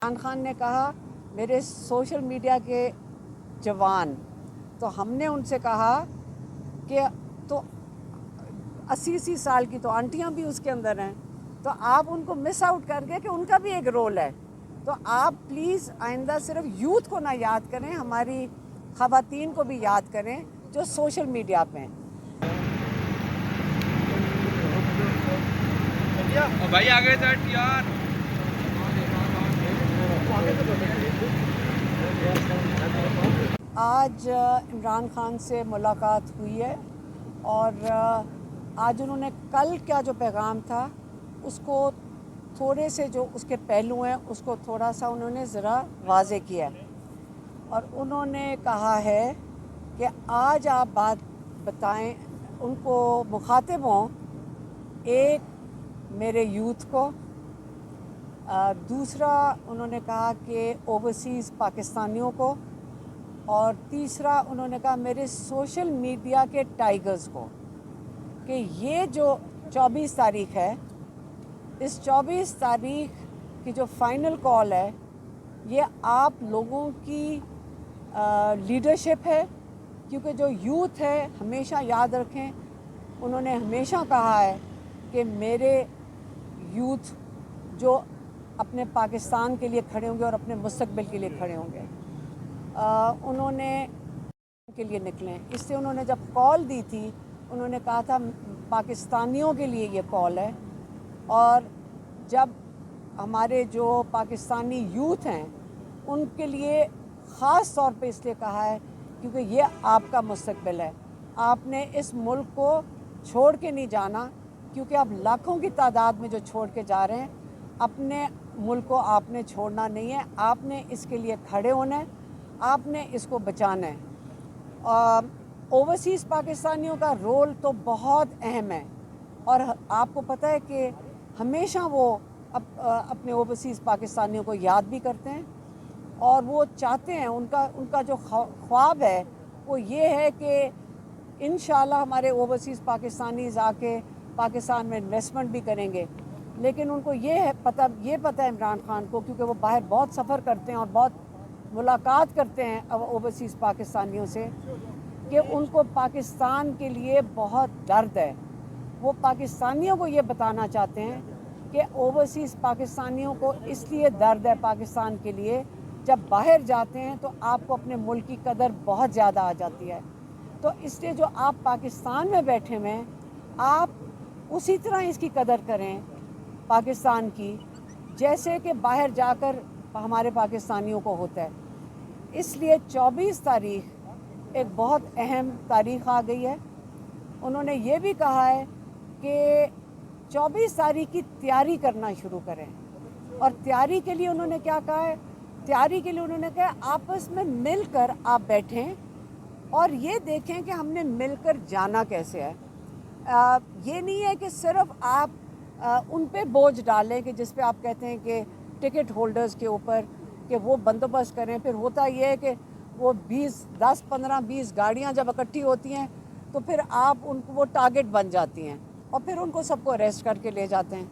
इमरान खान ने कहा मेरे सोशल मीडिया के जवान, तो हमने उनसे कहा कि तो 80 साल की तो आंटियां भी उसके अंदर हैं, तो आप उनको मिस आउट कर गए कि उनका भी एक रोल है। तो आप प्लीज़ आइंदा सिर्फ यूथ को ना याद करें, हमारी ख़वातीन को भी याद करें जो सोशल मीडिया पे हैं। भाई आगे चढ़ यार। आज इमरान खान से मुलाकात हुई है और आज उन्होंने कल क्या जो पैगाम था उसको थोड़े से जो उसके पहलू हैं उसको थोड़ा सा उन्होंने ज़रा वाज़े किया है। और उन्होंने कहा है कि आज आप बात बताएं, उनको मुखातिब हों, एक मेरे यूथ को, दूसरा उन्होंने कहा कि ओवरसीज़ पाकिस्तानियों को, और तीसरा उन्होंने कहा मेरे सोशल मीडिया के टाइगर्स को, कि ये जो 24 तारीख है, इस 24 तारीख की जो फाइनल कॉल है ये आप लोगों की लीडरशिप है, क्योंकि जो यूथ है हमेशा याद रखें, उन्होंने हमेशा कहा है कि मेरे यूथ जो अपने पाकिस्तान के लिए खड़े होंगे और अपने मुस्तकबिल के लिए खड़े होंगे, उन्होंने के लिए निकलें। इससे उन्होंने जब कॉल दी थी उन्होंने कहा था पाकिस्तानियों के लिए ये कॉल है, और जब हमारे जो पाकिस्तानी यूथ हैं उनके लिए ख़ास तौर पे इसलिए कहा है क्योंकि ये आपका मुस्तकबिल है। आपने इस मुल्क को छोड़ के नहीं जाना, क्योंकि आप लाखों की तादाद में जो छोड़ के जा रहे हैं, अपने मुल्क को आपने छोड़ना नहीं है, आपने इसके लिए खड़े होना है, आपने इसको बचाना है। ओवरसीज़ पाकिस्तानियों का रोल तो बहुत अहम है, और आपको पता है कि हमेशा वो अपने ओवरसीज़ पाकिस्तानियों को याद भी करते हैं, और वो चाहते हैं, उनका जो ख्वाब है वो ये है कि इंशाल्लाह हमारे ओवरसीज़ पाकिस्तानीज़ आके पाकिस्तान में इन्वेस्टमेंट भी करेंगे। लेकिन उनको ये पता है इमरान खान को, क्योंकि वो बाहर बहुत सफ़र करते हैं और बहुत मुलाकात करते हैं ओवरसीज़ पाकिस्तानियों से, कि उनको पाकिस्तान के लिए बहुत दर्द है। वो पाकिस्तानियों को ये बताना चाहते हैं कि ओवरसीज़ पाकिस्तानियों को इसलिए दर्द है पाकिस्तान के लिए, जब बाहर जाते हैं तो आपको अपने मुल्क की कदर बहुत ज़्यादा आ जाती है। तो इसलिए जो आप पाकिस्तान में बैठे हुए हैं, आप उसी तरह इसकी कदर करें पाकिस्तान की, जैसे कि बाहर जाकर हमारे पाकिस्तानियों को होता है। इसलिए 24 तारीख एक बहुत अहम तारीख़ आ गई है। उन्होंने ये भी कहा है कि 24 तारीख की तैयारी करना शुरू करें, और तैयारी के लिए उन्होंने क्या कहा है, तैयारी के लिए उन्होंने कहा आपस में मिलकर आप बैठें और ये देखें कि हमने मिलकर जाना कैसे है। ये नहीं है कि सिर्फ आप उन पे बोझ डालें कि जिस पे आप कहते हैं कि टिकट होल्डर्स के ऊपर कि वो बंदोबस्त करें। फिर होता ये है कि वो 10, 15, 20 गाड़ियाँ जब इकट्ठी होती हैं तो फिर आप उनको वो टारगेट बन जाती हैं, और फिर उनको सबको अरेस्ट करके ले जाते हैं,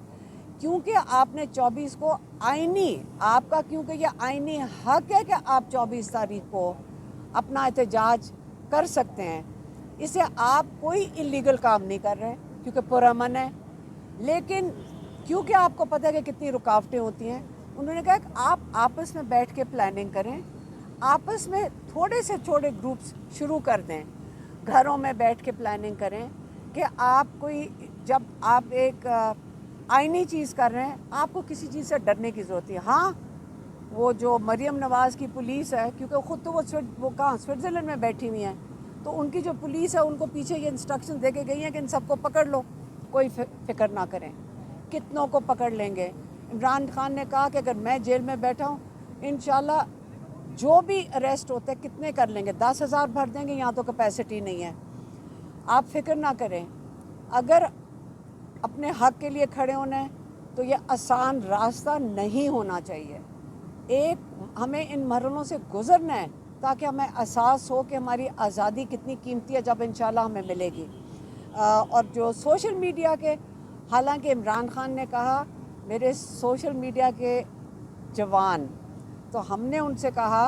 क्योंकि आपने 24 को आईनी आपका, क्योंकि ये आईनी हक है कि आप 24 तारीख को अपना एहतजाज कर सकते हैं। इसे आप कोई इलीगल काम नहीं कर रहे क्योंकि पुरअमन है, लेकिन क्योंकि आपको पता है कि कितनी रुकावटें होती हैं, उन्होंने कहा कि आप आपस में बैठ के प्लानिंग करें, आपस में थोड़े से छोटे ग्रुप्स शुरू कर दें, घरों में बैठ के प्लानिंग करें कि आप कोई, जब आप एक आईनी चीज़ कर रहे हैं, आपको किसी चीज़ से डरने की ज़रूरत है। हाँ, वो जो मरियम नवाज़ की पुलिस है, क्योंकि ख़ुद तो वो कहाँ स्विट्ज़रलैंड में बैठी हुई हैं, तो उनकी जो पुलिस है उनको पीछे ये इंस्ट्रक्शन दे के गई हैं कि इन सबको पकड़ लो, कोई फिक्र ना करें, कितनों को पकड़ लेंगे। इमरान खान ने कहा कि अगर मैं जेल में बैठा हूँ, इंशाल्लाह जो भी अरेस्ट होते हैं कितने कर लेंगे, 10,000 भर देंगे, यहाँ तो कैपेसिटी नहीं है। आप फिक्र ना करें, अगर अपने हक के लिए खड़े होना है तो ये आसान रास्ता नहीं होना चाहिए। एक हमें इन मरहलों से गुज़रना है ताकि हमें एहसास हो कि हमारी आज़ादी कितनी कीमती है जब इंशाल्लाह हमें मिलेगी। और जो सोशल मीडिया के, हालांकि इमरान खान ने कहा मेरे सोशल मीडिया के जवान, तो हमने उनसे कहा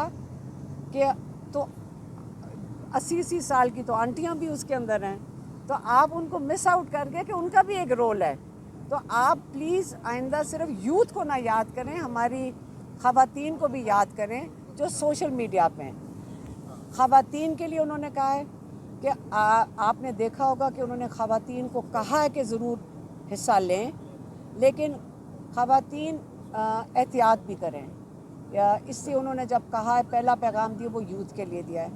कि तो 80 साल की तो आंटियां भी उसके अंदर हैं, तो आप उनको मिस आउट करके कि उनका भी एक रोल है। तो आप प्लीज़ आइंदा सिर्फ यूथ को ना याद करें, हमारी ख़वातीन को भी याद करें जो सोशल मीडिया पे हैं। ख़वातीन के लिए उन्होंने कहा है कि आपने देखा होगा कि उन्होंने ख़वातीन को कहा है कि ज़रूर हिस्सा लें, लेकिन ख़वातीन एहतियात भी करें। इससे उन्होंने जब कहा है, पहला पैगाम दिया वो यूथ के लिए दिया है।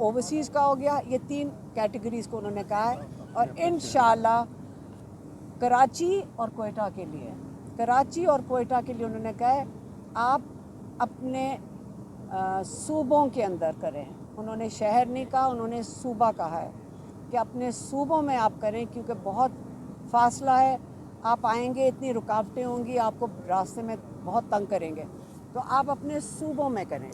ओवरसीज़ का हो गया, ये 3 कैटेगरीज़ को उन्होंने कहा है। और इंशाल्लाह कराची और कोयटा के लिए, कराची और कोयटा के लिए उन्होंने कहा है आप अपने सूबों के अंदर करें। उन्होंने शहर नहीं कहा, उन्होंने सूबा कहा है कि अपने सूबों में आप करें, क्योंकि बहुत फासला है। आप आएंगे, इतनी रुकावटें होंगी, आपको रास्ते में बहुत तंग करेंगे, तो आप अपने सूबों में करें।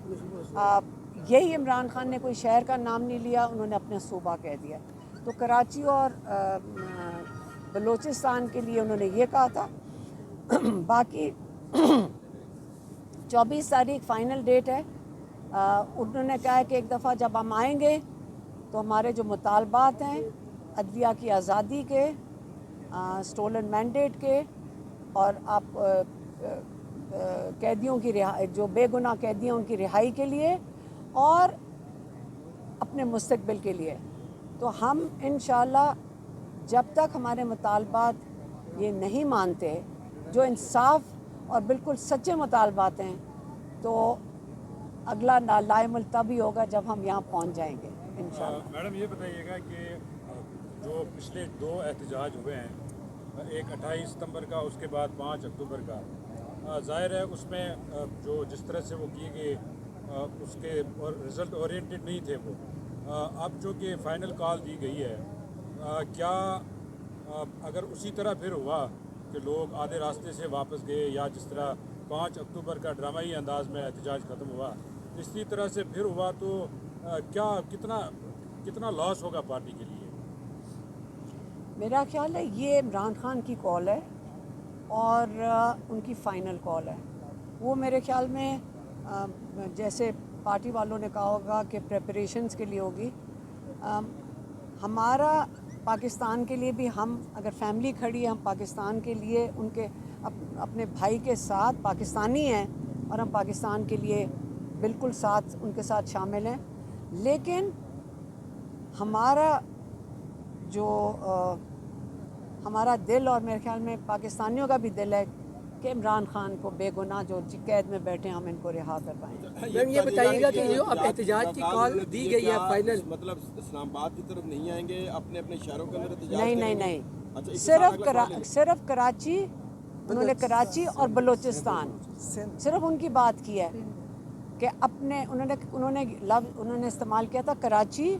यही इमरान खान ने कोई शहर का नाम नहीं लिया, उन्होंने अपने सूबा कह दिया। तो कराची और बलूचिस्तान के लिए उन्होंने ये कहा था। बाकी 24 तारीख फ़ाइनल डेट है। उन्होंने कहा है कि एक दफ़ा जब हम आएंगे तो हमारे जो मुतालबात हैं अदलिया की आज़ादी के, स्टोलन मैंडेट के, और आप कैदियों की रिहाई, जो बेगुनाह कैदी हैं उनकी रिहाई के लिए और अपने मुस्तकबिल के लिए। तो हम इंशाल्लाह जब तक हमारे मुतालबात ये नहीं मानते, जो इंसाफ और बिल्कुल सच्चे मुतालबात हैं, तो अगला लाएमुल तभी होगा जब हम यहाँ पहुँच जाएंगे इंशाल्लाह। मैडम ये बताइएगा कि जो पिछले 2 एहतजाज हुए हैं, एक 28 सितंबर का, उसके बाद 5 अक्टूबर का, ज़ाहिर है उसमें जो जिस तरह से वो किए गए उसके और रिज़ल्ट ओरिएंटेड नहीं थे वो। अब जो कि फ़ाइनल कॉल दी गई है, क्या अगर उसी तरह फिर हुआ कि लोग आधे रास्ते से वापस गए, या जिस तरह 5 अक्टूबर का ड्रामाई अंदाज में एहतजाज ख़त्म हुआ, इसी तरह से फिर हुआ, तो क्या कितना लॉस होगा पार्टी के लिए? मेरा ख्याल है ये इमरान खान की कॉल है और उनकी फ़ाइनल कॉल है। वो मेरे ख्याल में जैसे पार्टी वालों ने कहा होगा कि प्रेपरेशंस के लिए होगी। हमारा पाकिस्तान के लिए भी, हम अगर फैमिली खड़ी है, हम पाकिस्तान के लिए उनके अपने भाई के साथ पाकिस्तानी हैं और हम पाकिस्तान के लिए बिल्कुल साथ उनके साथ शामिल हैं। लेकिन हमारा जो हमारा दिल, और मेरे ख्याल में पाकिस्तानियों का भी दिल है कि इमरान खान को बेगुनाह जो कैद में बैठे हैं हम इनको रिहा कर पाएंगे। मैम ये बताइएगा कि जो अब एहतजाज की कॉल दी गई है फाइनल, मतलब इस्लामाबाद की तरफ नहीं आएंगे, अपने अपने शहरों के अंदर एहतजाज नहीं नहीं करेंगे? नहीं, अच्छा, सिर्फ कराची, उन्होंने कराची और बलूचिस्तान सिर्फ उनकी बात की है कि अपने उन्होंने इस्तेमाल किया था कराची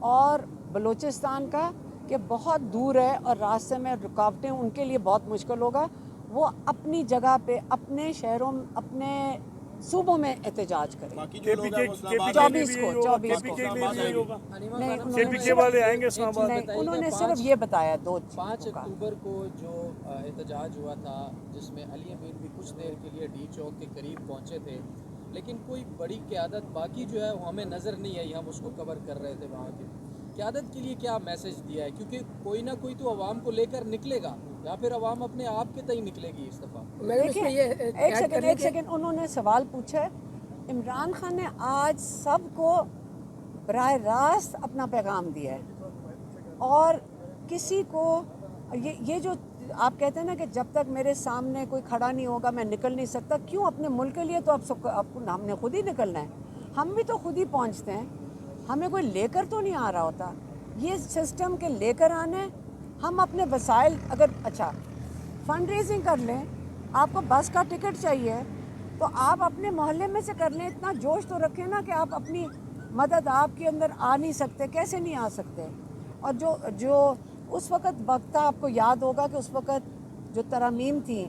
और बलूचिस्तान का, कि बहुत दूर है और रास्ते में रुकावटें उनके लिए बहुत मुश्किल होगा। वो अपनी जगह पे, अपने शहरों, अपने सूबों में एहतजाज करें। बाकी जो लोग हैं वो इस्लामाबाद 24 को केपीके वाले आएंगे इस्लामाबाद? नहीं, उन्होंने सिर्फ ये बताया 5 अक्टूबर को जो एहतजाज हुआ था, जिसमें अली अमीन भी कुछ देर के लिए डी चौक के करीब पहुंचे थे, लेकिन कोई बड़ी क़यादत बाकी जो है वो हमें नज़र नहीं आई। हम उसको कवर कर रहे थे। वहाँ की क़यादत के लिए क्या मैसेज दिया है? क्योंकि कोई ना कोई तो आवाम को लेकर निकलेगा, या फिर आवाम अपने आप के तय निकलेगी इस दफ़ा। देखिए, एक सेकेंड, उन्होंने सवाल पूछा है। इमरान खान ने आज सबको बराह रास्त अपना पैगाम दिया है, और किसी को ये जो आप कहते हैं ना कि जब तक मेरे सामने कोई खड़ा नहीं होगा मैं निकल नहीं सकता। क्यों? अपने मुल्क के लिए तो आपको हमने खुद ही निकलना है। हम भी तो खुद ही पहुंचते हैं, हमें कोई लेकर तो नहीं आ रहा होता। ये सिस्टम के लेकर आने, हम अपने वसाइल, अगर अच्छा फंड रेजिंग कर लें, आपको बस का टिकट चाहिए तो आप अपने मोहल्ले में से कर लें। इतना जोश तो रखें ना कि आप अपनी मदद आपके अंदर आ नहीं सकते, कैसे नहीं आ सकते। और जो उस वक्त था, आपको याद होगा कि उस वक्त जो तरमीम थी,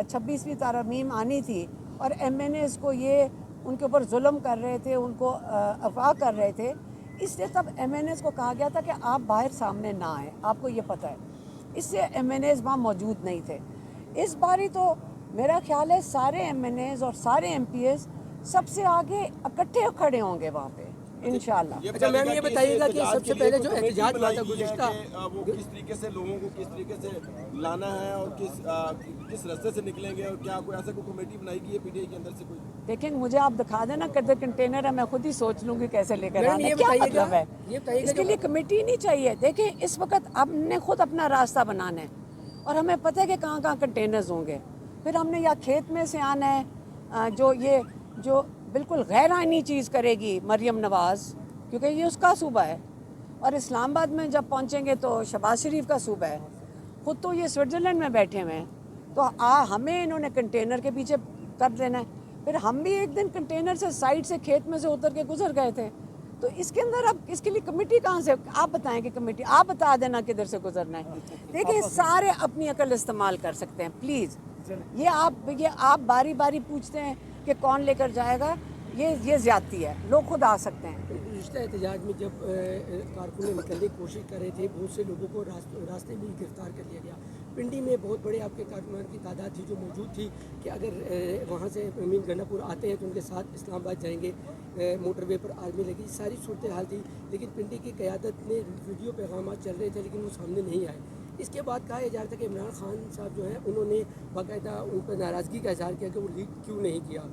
26वीं तरमीम आनी थी, और MNAs को ये उनके ऊपर जुल्म कर रहे थे, उनको अगवा कर रहे थे, इसलिए तब MNAs को कहा गया था कि आप बाहर सामने ना आए। आपको ये पता है, इससे MNAs वहाँ मौजूद नहीं थे। इस बारी तो मेरा ख्याल है सारे MNAs और सारे MPs सबसे आगे इकट्ठे खड़े होंगे वहाँ पे इंशाल्लाह। अच्छा मैम ये बताइएगा कि सबसे पहले जो एहतजाज हुआ था गुज़िश्ता वो किस तरीके से लोगों को किस तरीके से लाना है और किस रास्ते से निकलेंगे और क्या कोई ऐसा कोई कमेटी बनाई गई है PTI के अंदर से कोई? लेकिन मुझे आप दिखा देना किधर कंटेनर है, मैं खुद ही सोच लूँगी कैसे लेकर मैडम, आना ये क्या बताइएगा- मतलब है। ये बताइएगा इसके जो- लिए कमेटी नहीं चाहिए। देखें इस वक्त हमने खुद अपना रास्ता बनाना है और हमें पता है कि कहाँ कहाँ कंटेनर्स होंगे। फिर हमने या खेत में से आना है जो बिल्कुल गैर आइनी चीज़ करेगी मरियम नवाज़, क्योंकि ये उसका सूबा है, और इस्लामाबाद में जब पहुँचेंगे तो शहबाज शरीफ का सूबा है। खुद तो ये स्विट्ज़रलैंड में बैठे हुए हैं, तो हमें इन्होंने कंटेनर के पीछे कर देना है। फिर हम भी एक दिन कंटेनर से साइड से खेत में से उतर के गुजर गए थे, तो इसके अंदर अब इसके लिए कमेटी कहाँ से, आप बताएं कि कमेटी आप बता देना किधर से गुजरना है। देखिए सारे अपनी अकल इस्तेमाल कर सकते हैं प्लीज़। ये आप बारी बारी पूछते हैं कि कौन लेकर जाएगा, ये ज़्यादती है, लोग खुद आ सकते हैं। गुज़िश्ता एहतजाज में जब कारकुन निकलने की कोशिश कर रहे थे, बहुत से लोगों को रास्ते में ही गिरफ्तार कर लिया गया। पिंडी में बहुत बड़े आपके कारकुनान की तादाद थी जो मौजूद थी कि अगर वहाँ से मीन गंडापुर आते हैं तो उनके साथ इस्लामाबाद जाएंगे, मोटरवे पर आर्मी लगी, सारी सूरत हाल थी। लेकिन पिंडी की क़यादत में वीडियो पैगाम चल रहे थे लेकिन वो सामने नहीं आए। इसके बाद कहा जा रहा था कि इमरान खान साहब जो हैं उन्होंने बाकायदा उन पर नाराज़गी का इजहार किया कि वो लीक क्यों नहीं किया।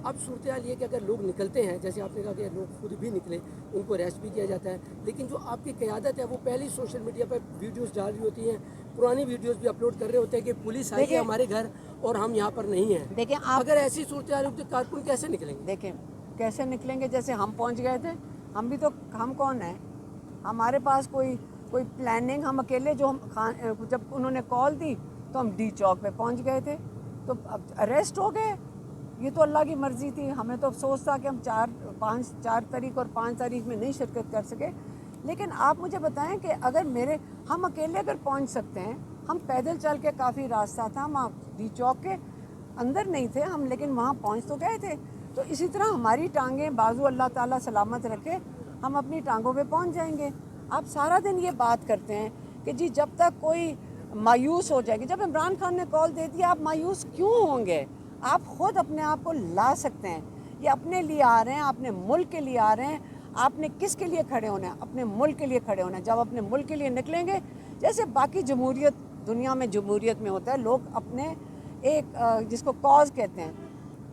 अब सूरत हाल ये कि अगर लोग निकलते हैं, जैसे आपने कहा कि लोग खुद भी निकले, उनको अरेस्ट भी किया जाता है, लेकिन जो आपकी क़यादत है वो पहले ही सोशल मीडिया पर वीडियोस डाल रही होती हैं, पुरानी वीडियोस भी अपलोड कर रहे होते हैं कि पुलिस आई है हमारे घर और हम यहाँ पर नहीं हैं। देखें अगर ऐसी सूरत हाल होती तो कारकुन कैसे निकलेंगे? देखें कैसे निकलेंगे, जैसे हम पहुंच गए थे, हम भी तो, हम कौन है, हमारे पास कोई प्लानिंग, हम अकेले जब उन्होंने कॉल दी तो हम डी चौक पे पहुंच गए थे, तो अब अरेस्ट हो गए। ये तो अल्लाह की मर्ज़ी थी, हमें तो अफसोस था कि हम 4 तारीख और 5 तारीख में नहीं शिरकत कर सके। लेकिन आप मुझे बताएं कि अगर हम अकेले अगर पहुंच सकते हैं, हम पैदल चल के काफ़ी रास्ता था, हम डी चौक के अंदर नहीं थे हम, लेकिन वहाँ पहुँच तो गए थे। तो इसी तरह हमारी टांगें बाजू अल्लाह ताला सलामत रखे, हम अपनी टांगों पे पहुँच जाएंगे। आप सारा दिन ये बात करते हैं कि जी जब तक कोई मायूस हो जाएगी, जब इमरान खान ने कॉल दे दिया आप मायूस क्यों होंगे? आप खुद अपने आप को ला सकते हैं। ये अपने लिए आ रहे हैं, अपने मुल्क के लिए आ रहे हैं। आपने किस के लिए खड़े होना है? अपने मुल्क के लिए खड़े होना है। जब अपने मुल्क के लिए निकलेंगे, जैसे बाकी जमहूरियत दुनिया में जमहूरियत में होता है, लोग अपने एक जिसको कॉज कहते हैं,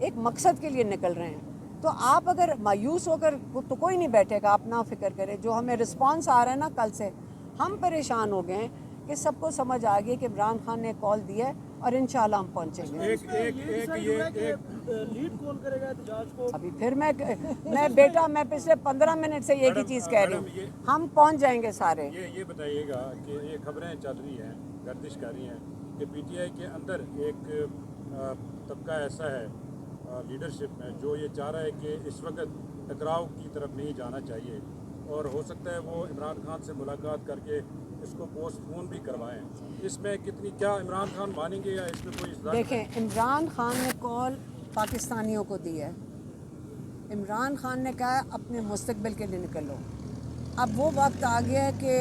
एक मकसद के लिए निकल रहे हैं। तो आप अगर मायूस होकर, तो कोई नहीं बैठेगा, आप ना फिक्र करें। जो हमें रिस्पांस आ रहा है ना, कल से हम परेशान हो गए हैं कि सबको समझ आ गई कि इमरान खान ने कॉल दिया है और इंशाल्लाह हम पहुंचेंगे। लीड कौन करेगा एहतजाज को? अभी फिर मैं पिछले 15 मिनट से एक ही चीज़ कह रही हूँ, हम पहुंच जाएंगे सारे। ये बताइएगा कि ये खबरें चल रही हैं, गर्दिश कर रही हैं कि PTI के अंदर एक तबका ऐसा है लीडरशिप में जो ये चाह रहा है कि इस वक्त टकराव की तरफ नहीं जाना चाहिए, और हो सकता है वो इमरान खान से मुलाकात करके इसको पोस्टपोन भी करवाएं। इसमें क्या इमरान खान मानेंगे या इसमें कोई? देखें, इमरान खान ने कॉल पाकिस्तानियों को दी है। इमरान खान ने कहा अपने मुस्तकबिल के लिए निकलो। अब वो वक्त आ गया है कि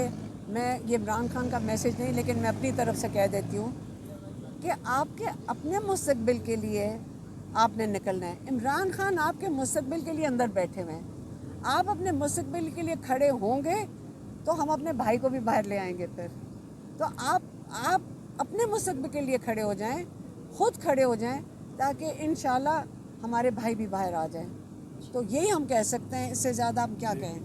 ये इमरान खान का मैसेज नहीं, लेकिन मैं अपनी तरफ से कह देती हूँ कि आपके अपने मुस्तकबिल के लिए आपने निकलना है। इमरान खान आपके मुस्तकबिल के लिए अंदर बैठे हुए हैं। आप अपने मुस्तकबिल के लिए खड़े होंगे तो हम अपने भाई को भी बाहर ले आएंगे। फिर तो आप अपने मुस्तकबिल के लिए खड़े हो जाएं, खुद खड़े हो जाएं, ताकि इंशाल्लाह हमारे भाई भी बाहर आ जाएं। तो यही हम कह सकते हैं, इससे ज़्यादा हम क्या कहें।